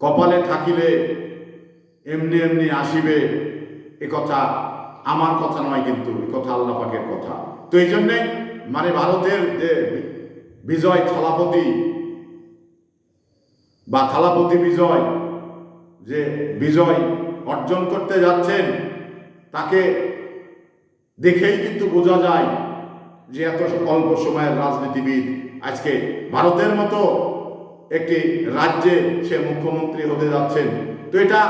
কপালে থাকিলে এমনি এমনি আসিবে, এ কথা আমার কথা নয়, কিন্তু এ কথা আল্লাহ পাকের কথা। তো এই জন্যে মানে ভারতের যে বিজয় থালাপতি বা থালাপতি বিজয় যে বিজয় অর্জন করতে যাচ্ছেন, তাকে দেখেই কিন্তু বোঝা যায় যে এত অল্প সময়ের রাজনীতিবিদ আজকে ভারতের মতো একটি রাজ্যে সে মুখ্যমন্ত্রী হতে যাচ্ছেন। তো এটা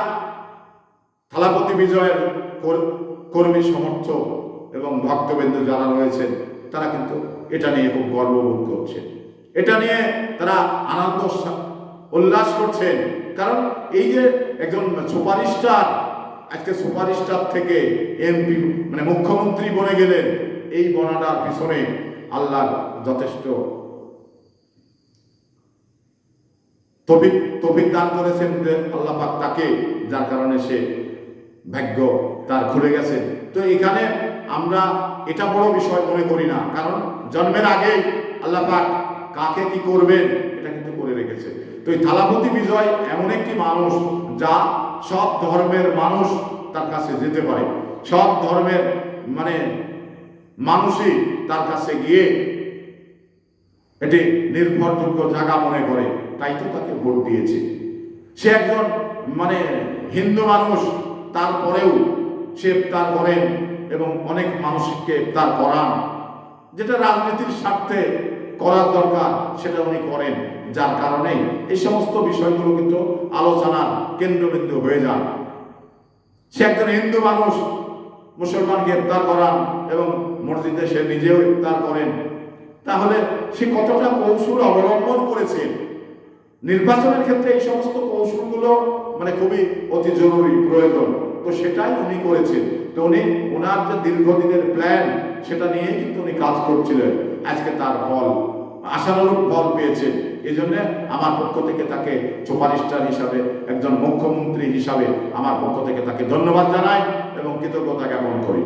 থালাপতি বিজয়ের কর্মী সমর্থক এবং ভক্তবৃন্দ যারা রয়েছেন, তারা কিন্তু এটা নিয়ে খুব গর্ববোধ করছে, এটা নিয়ে তারা আনন্দ উল্লাস করছেন। কারণ এই যে একজন সুপারস্টার আজকে সুপারস্টার থেকে এমপি মানে মুখ্যমন্ত্রী বনে গেলেন, এই বনাটার পিছনে আল্লাহ যথেষ্ট তৌফিক দান করেছেন আল্লাহ পাক তাকে, যার কারণে সে ভাগ্য তার খুলে গেছে। তো এখানে আমরা এটা বড় বিষয় মনে করি না, কারণ জন্মের আগে আল্লাহ পাক কাকে কি করবেন এটা কিন্তু করে রেখেছে। তো এই থালাপতি বিজয় এমন একটি মানুষ যা সব ধর্মের মানুষ তার কাছে যেতে পারে, সব ধর্মের মানে মানুষই তার কাছে গিয়ে এটি নির্ভরযোগ্য জায়গা মনে করে, তাই তো তাকে ভোট দিয়েছে। সে একজন মানে হিন্দু মানুষ, তারপরেও সে ইফতার করেন এবং অনেক মানুষকে ইফতার করান, যেটা রাজনীতির স্বার্থে করার দরকার সেটা উনি করেন, যার কারণে এই সমস্ত বিষয়গুলো কিন্তু আলোচনার কেন্দ্রবিন্দু হয়ে যান। সে একজন হিন্দু মানুষ, মুসলমানকে ইফতার করান এবং মসজিদে সে নিজেও ইফতার করেন, তাহলে সে কতটা কৌশল অবলম্বন করেছেন। নির্বাচনের ক্ষেত্রে এই সমস্ত কৌশলগুলো মানে খুবই অতি জরুরি প্রয়োজন, তো সেটাই উনি করেছেন। তো উনি ওনার যে দীর্ঘদিনের প্ল্যান সেটা নিয়েই কিন্তু উনি কাজ করছিলেন, আজকে তার ফল আশানুরূপ ফল পেয়েছেন। এই জন্য আমার পক্ষ থেকে তাকে সুপারস্টার হিসাবে, একজন মুখ্যমন্ত্রী হিসাবে আমার পক্ষ থেকে তাকে ধন্যবাদ জানাই এবং কৃতজ্ঞতা জ্ঞাপন করি।